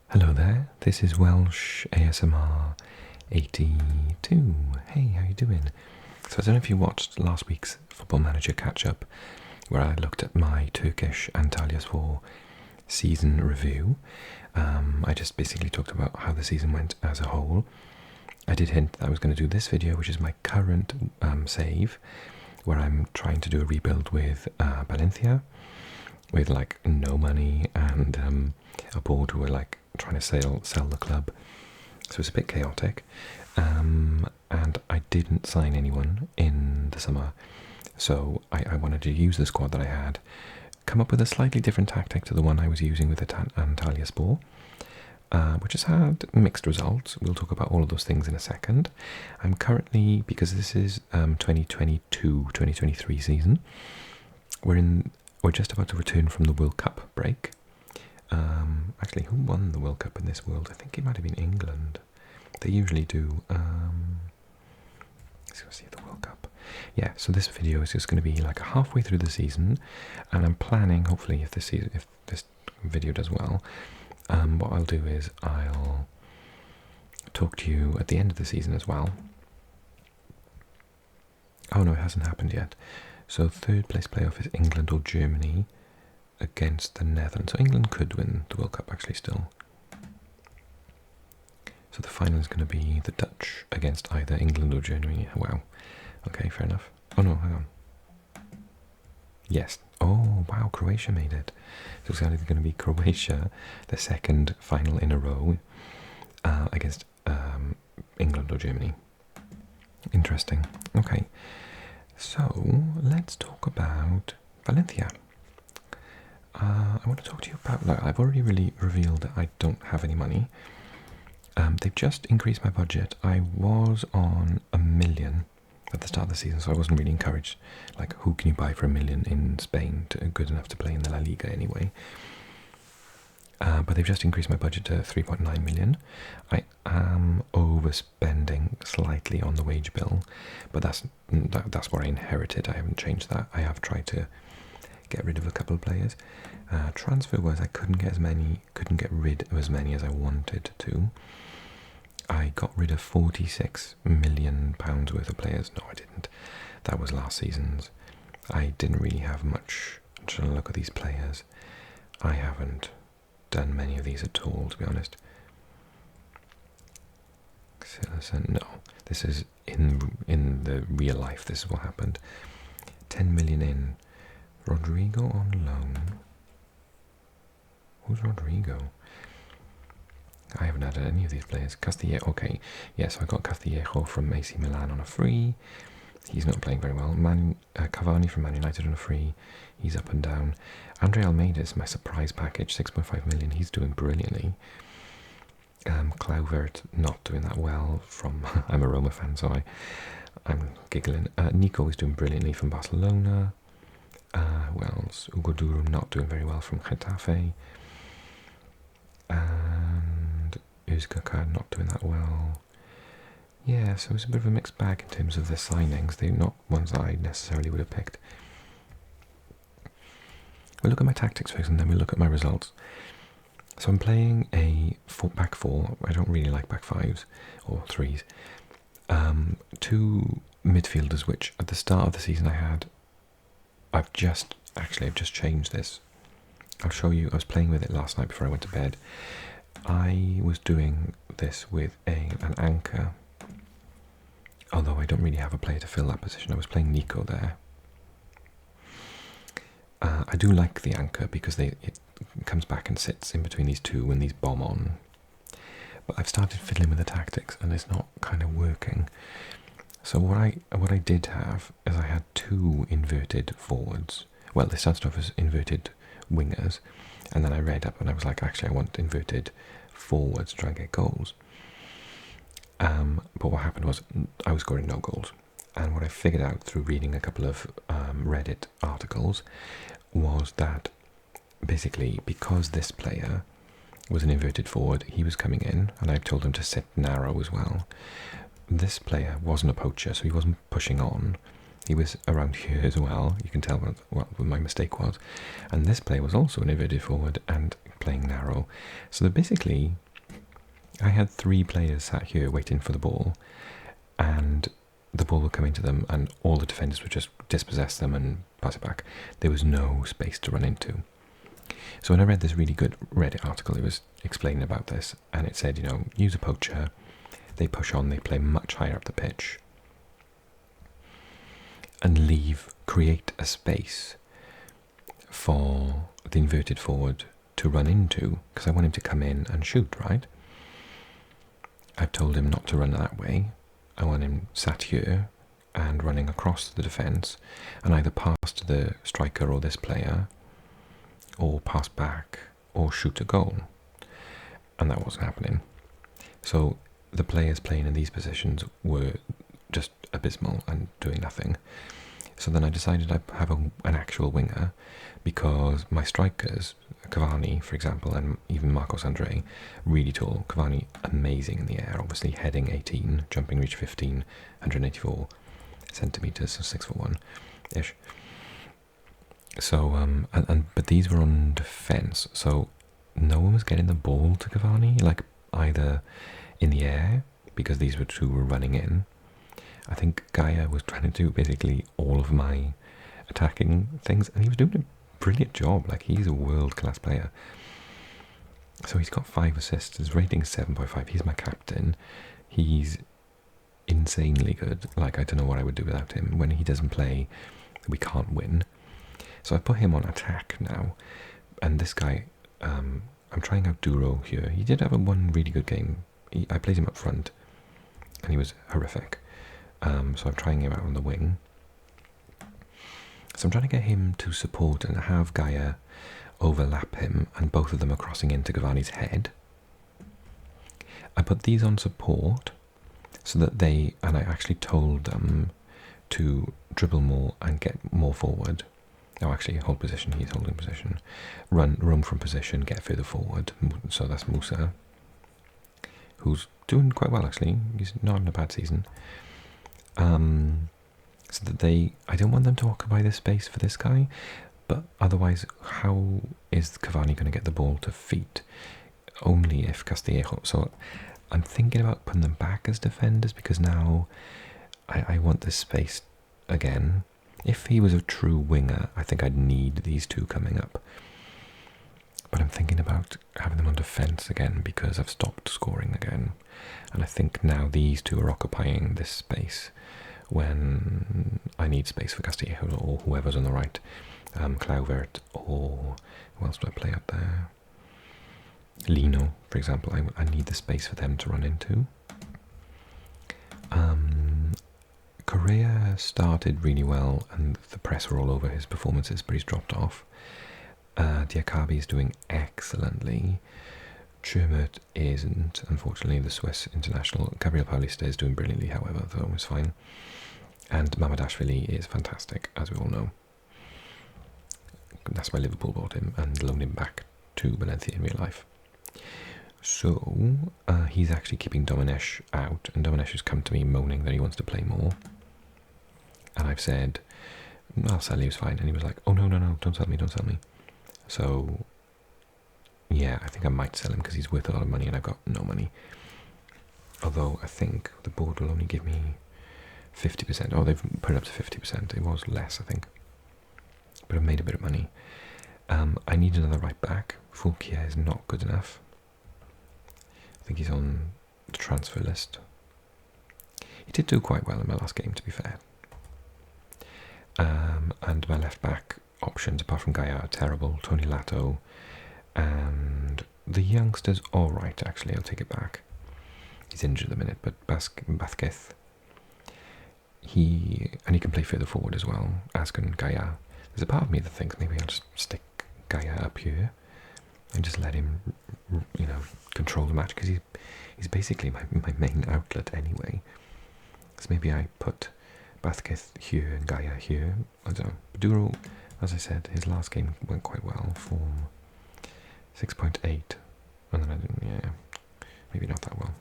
Hello there, this is Welsh ASMR 82. Hey, how you doing? So I don't know if you watched last week's Football Manager catch-up where I looked at my Turkish Antalyaspor season review. I just basically talked about how the season went as a whole. I did hint that I was going to do this video, which is my current save, where I'm trying to do a rebuild with Valencia, with like no money and a board who were like trying to sell the club. So it's a bit chaotic. And I didn't sign anyone in the summer, so I wanted to use the squad that I had, come up with a slightly different tactic to the one I was using with Antalyaspor, which has had mixed results. We'll talk about all of those things in a second. I'm currently, because this is 2022-2023 season, we're just about to return from the World Cup break. Actually, who won the World Cup in this world? I think it might have been England. They usually do. Let's go see the World Cup. Yeah, so this video is just going to be like halfway through the season, and I'm planning, hopefully, if this video does well, what I'll do is I'll talk to you at the end of the season as well. Oh no, it hasn't happened yet. So third place playoff is England or Germany against the Netherlands. So England could win the World Cup actually still. So the final is going to be the Dutch against either England or Germany. Wow. Okay, fair enough. Oh no, hang on. Yes. Oh, wow, Croatia made it. So it's either going to be Croatia, the second final in a row, against England or Germany. Interesting. Okay. So let's talk about Valencia. I want to talk to you about, like, I've already really revealed that I don't have any money. They've just increased my budget. I was on $1 million at the start of the season, so I wasn't really encouraged. Like, who can you buy for $1 million in Spain, good enough to play in the La Liga anyway? But they've just increased my budget to 3.9 million. I am overspending slightly on the wage bill, but that's what I inherited. I haven't changed that. I have tried to get rid of a couple of players. Transfer-wise, I couldn't get rid of as many as I wanted to. I got rid of £46 million worth of players. No, I didn't. That was last season's. I didn't really have much. I'm trying to look at these players. I haven't done many of these at all, to be honest. No, this is in the real life. This is what happened. 10 million in. Rodrigo on loan. Who's Rodrigo? I haven't added any of these players. Castillejo, okay. Yes, I got Castillejo from AC Milan on a free. He's not playing very well. Cavani from Man United on a free. He's up and down. Andre Almeida is my surprise package, 6.5 million. He's doing brilliantly. Kluivert not doing that well from... I'm a Roma fan, so I'm giggling. Nico is doing brilliantly from Barcelona. Who else? Ugo Durum not doing very well from Getafe. And Uzkaka not doing that well. Yeah, so it's a bit of a mixed bag in terms of the signings. They're not ones that I necessarily would have picked. We'll look at my tactics first and then we'll look at my results. So I'm playing a back four. I don't really like back fives or threes. Two midfielders, which at the start of the season I had. I've just changed this. I'll show you. I was playing with it last night before I went to bed. I was doing this with an anchor, although I don't really have a player to fill that position. I was playing Nico there. I do like the anchor because it comes back and sits in between these two when these bomb on. But I've started fiddling with the tactics and it's not kind of working. So what I did have is I had two inverted forwards. Well, they started off as inverted wingers, and then I read up and I was like, actually, I want inverted forwards to try and get goals. But what happened was I was scoring no goals. And what I figured out through reading a couple of Reddit articles was that basically because this player was an inverted forward, he was coming in, and I told him to sit narrow as well. This player wasn't a poacher, so he wasn't pushing on. He was around here as well. You can tell what my mistake was. And this player was also an inverted forward and playing narrow. So basically, I had 3 players sat here waiting for the ball, and the ball would come into them, and all the defenders would just dispossess them and pass it back. There was no space to run into. So when I read this really good Reddit article, it was explaining about this, and it said, use a poacher, they push on, they play much higher up the pitch, and create a space for the inverted forward to run into, because I want him to come in and shoot, right? I've told him not to run that way. I want him sat here and running across the defence, and either pass to the striker or this player, or pass back, or shoot a goal. And that wasn't happening. So the players playing in these positions were just abysmal and doing nothing. So then I decided I'd have an actual winger, because my strikers, Cavani, for example, and even Marcos Andre, really tall. Cavani, amazing in the air, obviously heading 18, jumping reach 15, 184 centimetres, so 6'1"-ish. So, but these were on defence, so no one was getting the ball to Cavani, like either in the air, because these two were running in. I think Gaia was trying to do basically all of my attacking things, and he was doing a brilliant job. Like, he's a world-class player. So he's got 5 assists, his rating is 7.5, he's my captain. He's insanely good. Like, I don't know what I would do without him. When he doesn't play, we can't win. So I put him on attack now, and this guy, I'm trying out Duro here. He did have one really good game. I played him up front, and he was horrific. So I'm trying him out on the wing. So I'm trying to get him to support and have Gaia overlap him, and both of them are crossing into Cavani's head. I put these on support so that and I actually told them to dribble more and get more forward. Oh, actually, hold position, he's holding position. Roam from position, get further forward. So that's Musa, who's doing quite well, actually. He's not having a bad season. So that I don't want them to occupy this space for this guy, but otherwise, how is Cavani going to get the ball to feet? Only if Castillejo. So I'm thinking about putting them back as defenders, because now I want this space again. If he was a true winger, I think I'd need these two coming up. But I'm thinking about having them on defence again, because I've stopped scoring again. And I think now these two are occupying this space when I need space for Castillejo or whoever's on the right. Clauvert, or who else do I play out there? Lino, for example. I need the space for them to run into. Correa started really well, and the press were all over his performances, but he's dropped off. Diakabi is doing excellently. Chermert isn't, unfortunately, the Swiss international. Gabriel Paulista is doing brilliantly, however, though it's fine. And Mamadashvili is fantastic, as we all know. That's why Liverpool bought him and loaned him back to Valencia in real life. So, he's actually keeping Domenech out, and Domenech has come to me moaning that he wants to play more. And I've said, I'll sell you, it's fine. And he was like, oh, no, don't sell me. So, yeah, I think I might sell him because he's worth a lot of money and I've got no money. Although I think the board will only give me 50%. Oh, they've put it up to 50%. It was less, I think. But I've made a bit of money. I need another right back. Fulquier is not good enough. I think he's on the transfer list. He did do quite well in my last game, to be fair. And my left back options, apart from Gaia, are terrible. Tony Lato, and the youngster's alright, actually. I'll take it back. He's injured at the minute, but Bathketh, he can play further forward as well, as can Gaia. There's a part of me that thinks maybe I'll just stick Gaia up here and just let him, control the match, because he's basically my main outlet anyway. So maybe I put Bathketh here and Gaia here. I don't know. Duro, as I said, his last game went quite well. Form 6.8, and then I didn't. Maybe not that well.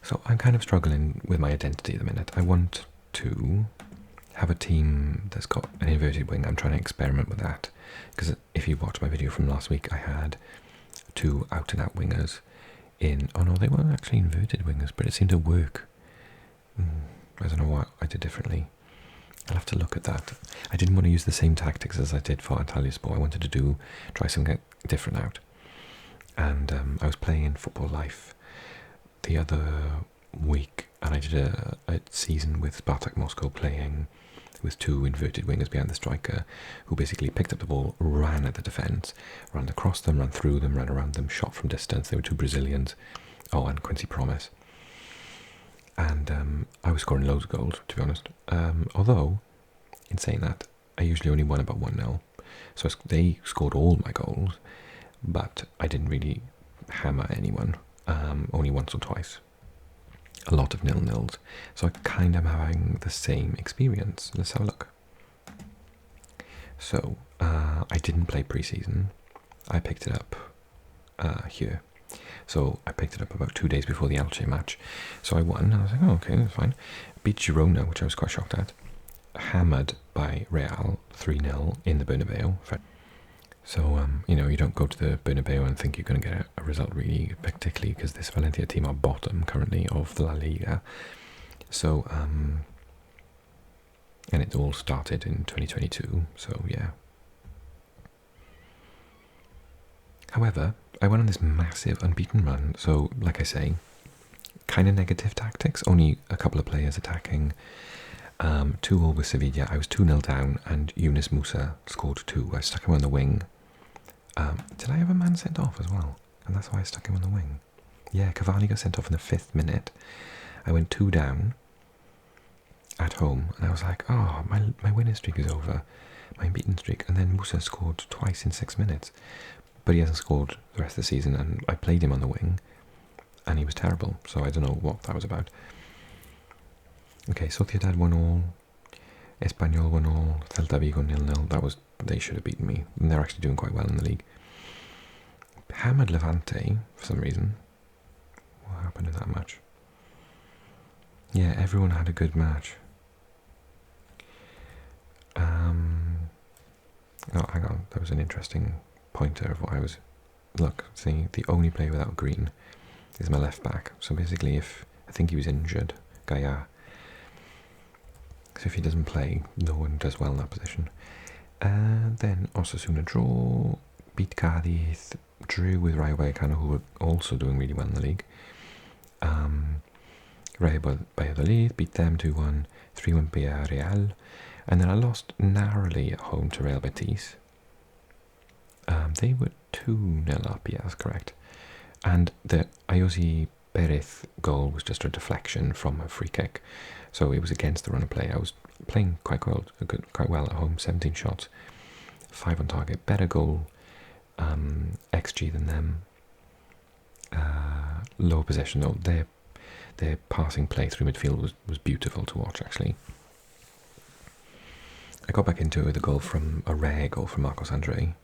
So I'm kind of struggling with my identity at the minute. I want to have a team that's got an inverted wing. I'm trying to experiment with that, because if you watch my video from last week, I had 2 out-and-out wingers in... Oh no, they weren't actually inverted wingers, but it seemed to work. I don't know what I did differently. I'll have to look at that. I didn't want to use the same tactics as I did for Antalyaspor. I wanted to try something different out. And I was playing Football Life the other week, and I did a season with Spartak Moscow playing with 2 inverted wingers behind the striker, who basically picked up the ball, ran at the defence, ran across them, ran through them, ran around them, shot from distance. They were 2 Brazilians. Oh, and Quincy Promise. And I was scoring loads of goals, to be honest. Although, in saying that, I usually only won about 1-0. So they scored all my goals, but I didn't really hammer anyone, only once or twice. A lot of 0-0s. So I kind of am having the same experience. Let's have a look. So, I didn't play pre-season. I picked it up here. So I picked it up about 2 days before the Elche match. So I won. I was like, oh, okay, that's fine. Beat Girona, which I was quite shocked at. Hammered by Real 3-0 in the Bernabeu. So, you don't go to the Bernabeu and think you're going to get a result really, particularly because this Valencia team are bottom currently of the La Liga. So, and it all started in 2022, so yeah. However, I went on this massive unbeaten run, so like I say, kind of negative tactics, only a couple of players attacking. 2-2 with Sevilla. I was 2-0 down, and Yunus Musa scored 2. I stuck him on the wing. Did I have a man sent off as well? And that's why I stuck him on the wing. Yeah, Cavani got sent off in the 5th minute. I went 2 down at home, and I was like, oh, my winning streak is over, my unbeaten streak. And then Musa scored twice in 6 minutes, but he hasn't scored the rest of the season, and I played him on the wing, and he was terrible, so I don't know what that was about. Okay, Sociedad 1-1, Espanyol 1-1, Celta Vigo 0-0. They should have beaten me, and they're actually doing quite well in the league. Hammered Levante for some reason. What happened in that match? Yeah, everyone had a good match. Oh, hang on, that was an interesting pointer of what I was... Look, see, the only player without green is my left back. So basically, I think he was injured, Gaia. So if he doesn't play, no one does well in that position. Then Osasuna draw, beat Cádiz, drew with Rayo Vallecano, who were also doing really well in the league. Rayo Valladolid beat them 2-1, 3-1 Villarreal, and then I lost narrowly at home to Real Betis. They were 2-0 up, yeah, that's correct. And the Ayosi Perez goal was just a deflection from a free kick, so it was against the run of play. I was playing quite well at home, 17 shots, 5 on target, better goal XG than them. Lower possession though. Their passing play through midfield was beautiful to watch, actually. I got back into it with a rare goal from Marcos Andre,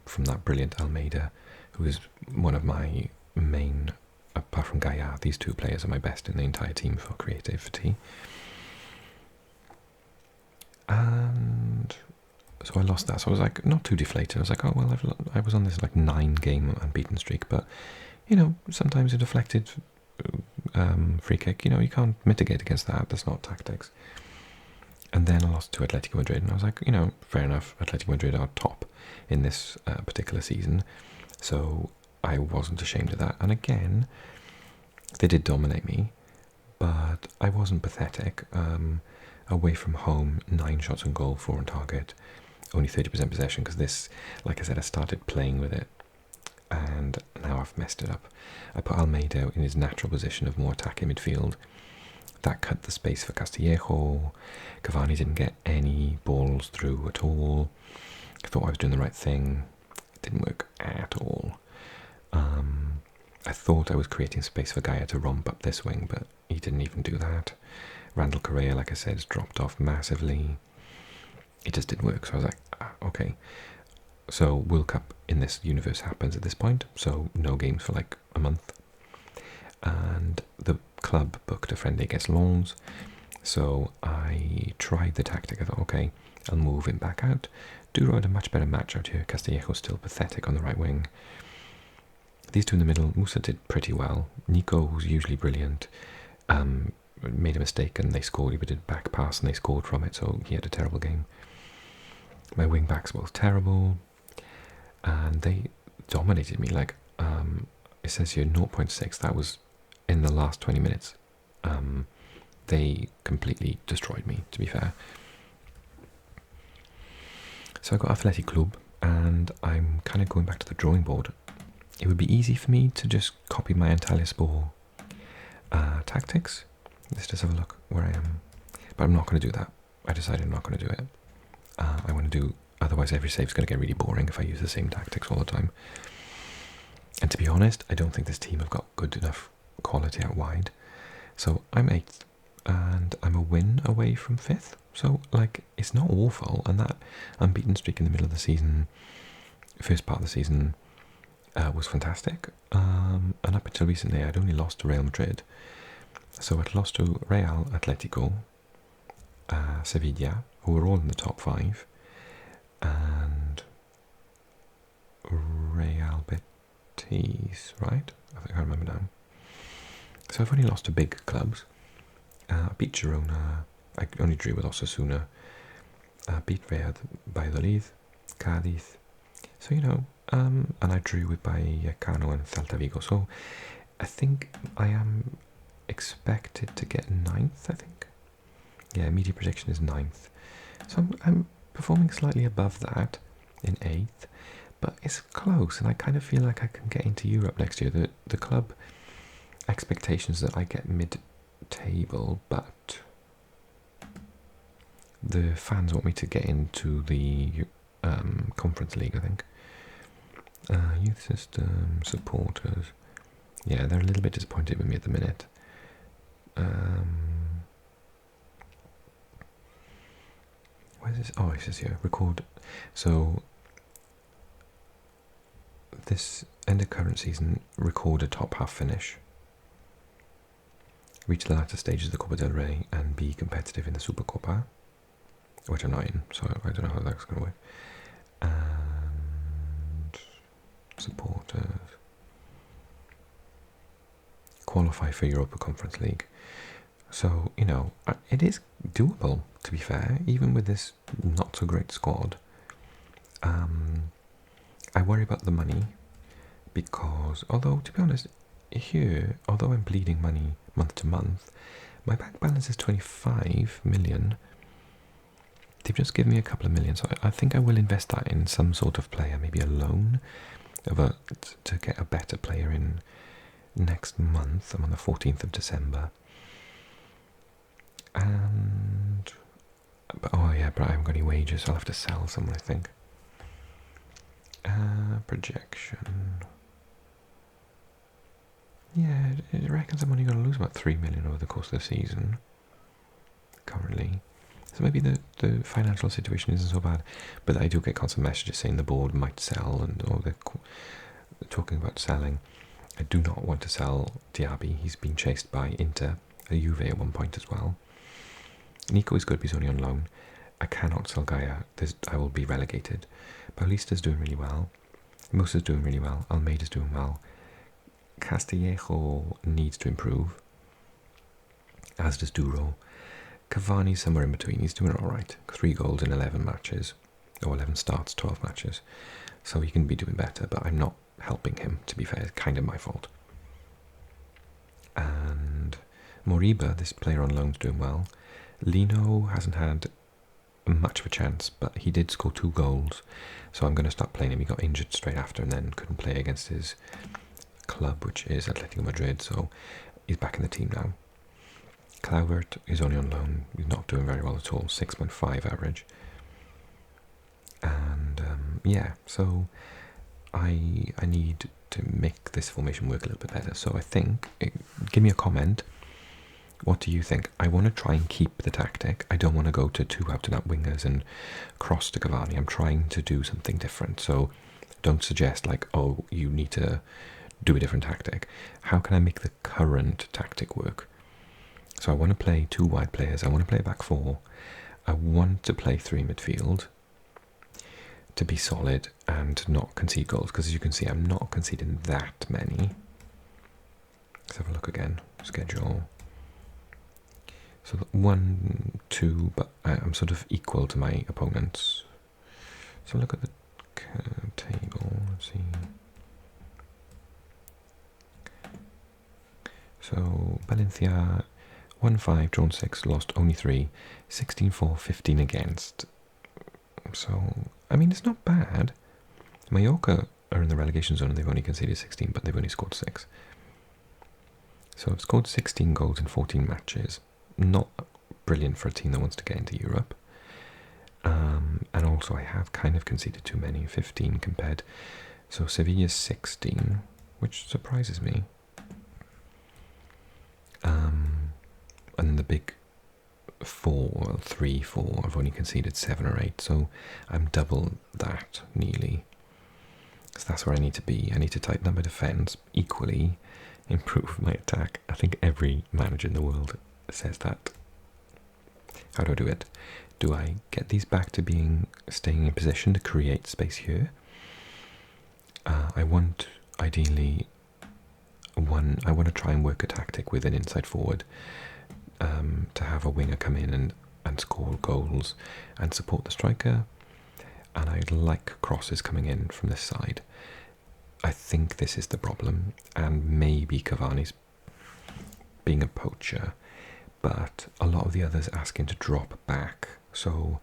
from that brilliant Almeida, who is one of my main, apart from Gaia, these 2 players are my best in the entire team for creativity. And so I lost that, so I was like, not too deflated. I was like, oh well, I was on this like 9-game unbeaten streak, but sometimes a deflected free kick, you can't mitigate against that. That's not tactics. And then I lost to Atletico Madrid, and I was like, fair enough, Atletico Madrid are top in this particular season, so I wasn't ashamed of that. And again, they did dominate me, but I wasn't pathetic. Away from home, 9 shots on goal, 4 on target, only 30% possession, because this, like I said, I started playing with it, and now I've messed it up. I put Almeida in his natural position of more attacking midfield. That cut the space for Castillejo. Cavani didn't get any balls through at all. I thought I was doing the right thing. It didn't work at all. I thought I was creating space for Gaia to romp up this wing, but he didn't even do that. Randall Correa, like I said, has dropped off massively. It just didn't work, so I was like, okay. So World Cup in this universe happens at this point, so no games for like a month. And the club booked a friendly against Lens. So I tried the tactic. I thought, okay, I'll move him back out. Duro had a much better match out here. Castillejo's still pathetic on the right wing. These two in the middle, Musa did pretty well. Nico, who's usually brilliant, made a mistake and they scored. He did a back pass and they scored from it, so he had a terrible game. My wing backs were both terrible, and they dominated me. Like, it says here 0.6. That was in the last 20 minutes. They completely destroyed me, to be fair. So I got Athletic Club, and I'm kind of going back to the drawing board. It would be easy for me to just copy my Antalyaspor tactics. Let's just have a look where I am. But I'm not going to do that. I decided I'm not going to do it. I want to do, otherwise every save's going to get really boring if I use the same tactics all the time. And to be honest, I don't think this team have got good enough quality out wide. So I'm 8th, and I'm a win away from 5th. So, like, it's not awful, and that unbeaten streak in the middle of the season, first part of the season, was fantastic. And up until recently, I'd only lost to Real Madrid. So I'd lost to Real, Atletico, Sevilla, who were all in the top 5, and Real Betis, right? I think I remember now. So I've only lost to big clubs. Beat Girona, I only drew with Osasuna, beat Real Valladolid, Cádiz. So, you know, and I drew with Vallecano and Celta Vigo. So I think I am expected to get 9th, I think. Yeah, media prediction is 9th. So I'm performing slightly above that in 8th, but it's close, and I kind of feel like I can get into Europe next year. The club expectations that I get mid-table, but the fans want me to get into the Conference League, I think. Youth system, supporters. Yeah, they're a little bit disappointed with me at the minute. Where is this? Oh, it says here, record. So, this end of current season, record a top half finish. Reach the latter stages of the Copa del Rey and be competitive in the Supercopa, which I'm not in, so I don't know how that's going to work. And supporters. Qualify for Europa Conference League. So, you know, it is doable, to be fair, even with this not so great squad. I worry about the money because, although, to be honest, here, although I'm bleeding money month to month, my bank balance is 25 million. They've just given me a couple of million, so I think I will invest that in some sort of player, maybe a loan to get a better player in next month. I'm on the 14th of December. But oh yeah, but I haven't got any wages, so I'll have to sell someone, I think. Projection. Yeah, it reckons I'm only going to lose about 3 million over the course of the season, currently. So maybe the financial situation isn't so bad, but I do get constant messages saying the board might sell, and they're talking about selling. I do not want to sell Diaby. He's been chased by Inter, Juve at one point as well. Nico is good, but he's only on loan. I cannot sell Gaia. I will be relegated. Paulista's doing really well. Musa's doing really well. Almeida's doing well. Castillejo needs to improve, as does Duro. Cavani's somewhere in between. He's doing alright. 3 goals in 11 matches. Or 11 starts, 12 matches. So he can be doing better, but I'm not helping him, to be fair. It's kind of my fault. And Moriba, this player on loan, is doing well. Lino hasn't had much of a chance, but he did score 2 goals. So I'm going to start playing him. He got injured straight after and then couldn't play against his club, which is Atletico Madrid. So he's back in the team now. Clauvert is only on loan. He's not doing very well at all. 6.5 average. And yeah, so I need to make this formation work a little bit better. So I think, give me a comment. What do you think? I want to try and keep the tactic. I don't want to go to 2 out-and-out wingers and cross to Cavani. I'm trying to do something different. So don't suggest like, oh, you need to do a different tactic. How can I make the current tactic work? So I want to play 2 wide players, I want to play a back 4, I want to play 3 midfield to be solid and not concede goals, because as you can see I'm not conceding that many. Let's have a look again, schedule. So 1, 2, but I'm sort of equal to my opponents. So look at the table, let's see. So Valencia 1-5, drawn 6, lost only 3, 16-4, 15 against. So, I mean, it's not bad. Mallorca are in the relegation zone and they've only conceded 16, but they've only scored 6. So I've scored 16 goals in 14 matches. Not brilliant for a team that wants to get into Europe. And also I have kind of conceded too many, 15 compared. So Sevilla's 16, which surprises me. And the big 3, 4, I've only conceded 7 or 8, so I'm double that nearly. So that's where I need to be. I need to tighten up my defence, equally improve my attack. I think every manager in the world says that. How do I do it? Do I get these back to staying in position to create space here? I want, ideally, I want to try and work a tactic with an inside forward, to have a winger come in and score goals and support the striker. And I'd like crosses coming in from this side. I think this is the problem, and maybe Cavani's being a poacher, but a lot of the others ask him to drop back. So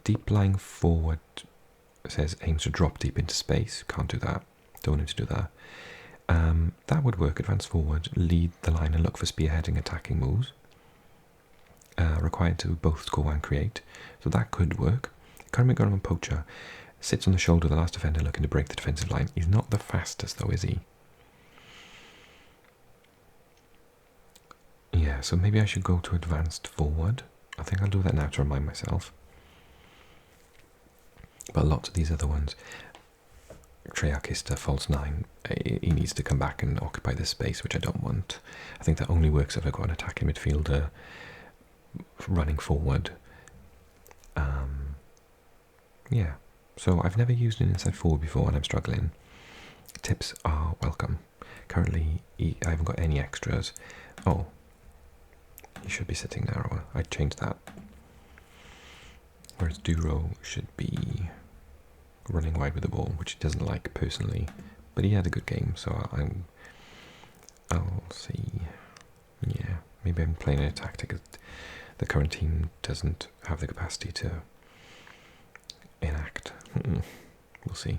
deep lying forward says aims to drop deep into space. Can't do that. Don't want him to do that. That would work. Advance forward, lead the line and look for spearheading attacking moves. Required to both score and create. So that could work. Current Garman poacher sits on the shoulder of the last defender looking to break the defensive line. He's not the fastest though, is he? Yeah, so maybe I should go to advanced forward. I think I'll do that now to remind myself. But lots of these other ones. Treakista, false 9, he needs to come back and occupy this space, which I don't want. I think that only works if I've got an attacking midfielder running forward. Yeah, so I've never used an inside forward before and I'm struggling. Tips are welcome. Currently, I haven't got any extras. Oh, he should be sitting narrower. I changed that. Whereas Duro should be running wide with the ball, which he doesn't like personally, but he had a good game, so I'll see. Yeah, maybe I'm playing a tactic that the current team doesn't have the capacity to enact. We'll see.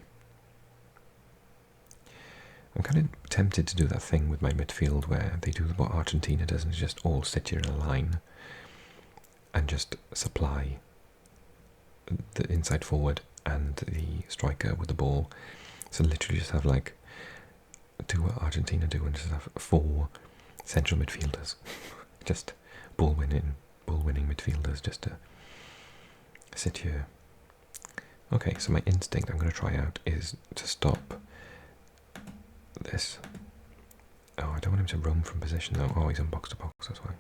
I'm kind of tempted to do that thing with my midfield where they do what Argentina does and just all sit here in a line and just supply the inside forward and the striker with the ball. So literally just have do what Argentina do and just have 4 central midfielders. Just ball winning midfielders just to sit here. Okay, so my instinct I'm going to try out is to stop this. Oh, I don't want him to roam from position though. Oh, he's on box to box, that's why.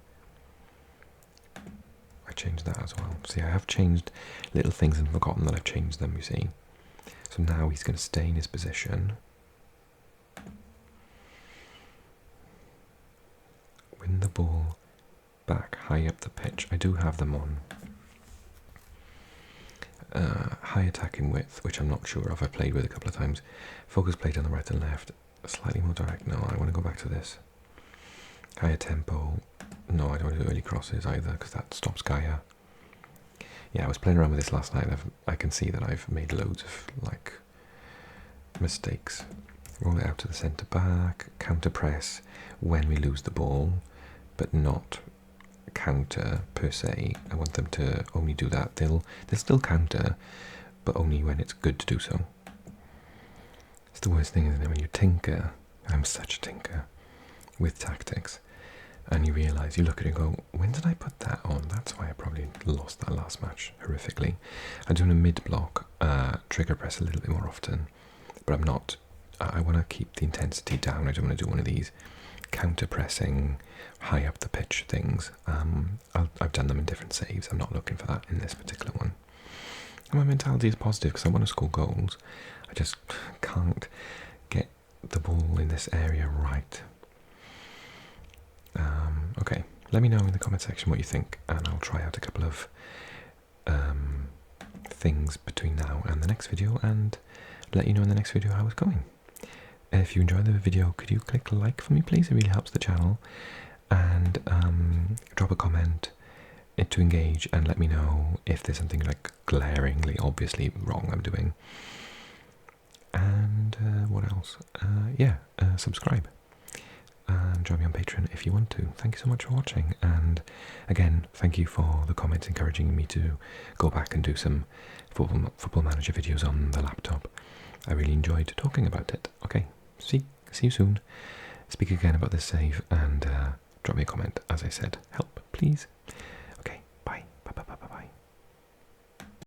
I changed that as well. See, I have changed little things and forgotten that I've changed them, you see. So now he's going to stay in his position. Win the ball back high up the pitch. I do have them on high attacking width, which I'm not sure of. I played with a couple of times. Focus play on the right and left. Slightly more direct. No, I want to go back to this. Higher tempo. No, I don't want to do early crosses either because that stops Gaia. Yeah, I was playing around with this last night. I can see that I've made loads of mistakes. Roll it out to the centre back. Counter press when we lose the ball, but not counter per se. I want them to only do that. They'll still counter, but only when it's good to do so. It's the worst thing, isn't it? When you tinker, I'm such a tinker with tactics, and you realise, you look at it and go, when did I put that on? That's why I probably lost that last match horrifically. I'm doing a mid block, trigger press a little bit more often, but I'm not I want to keep the intensity down. I don't want to do one of these counter-pressing, high up the pitch things. I've done them in different saves. I'm not looking for that in this particular one. And my mentality is positive because I want to score goals. I just can't get the ball in this area right. Okay, let me know in the comment section what you think, and I'll try out a couple of things between now and the next video and let you know in the next video how it's going. If you enjoyed the video, could you click like for me, please? It really helps the channel. And drop a comment to engage and let me know if there's something like glaringly, obviously wrong I'm doing. And what else? Subscribe. And join me on Patreon if you want to. Thank you so much for watching. And again, thank you for the comments encouraging me to go back and do some Football Manager videos on the laptop. I really enjoyed talking about it. Okay, see you soon. Speak again about this save and drop me a comment. As I said, help, please.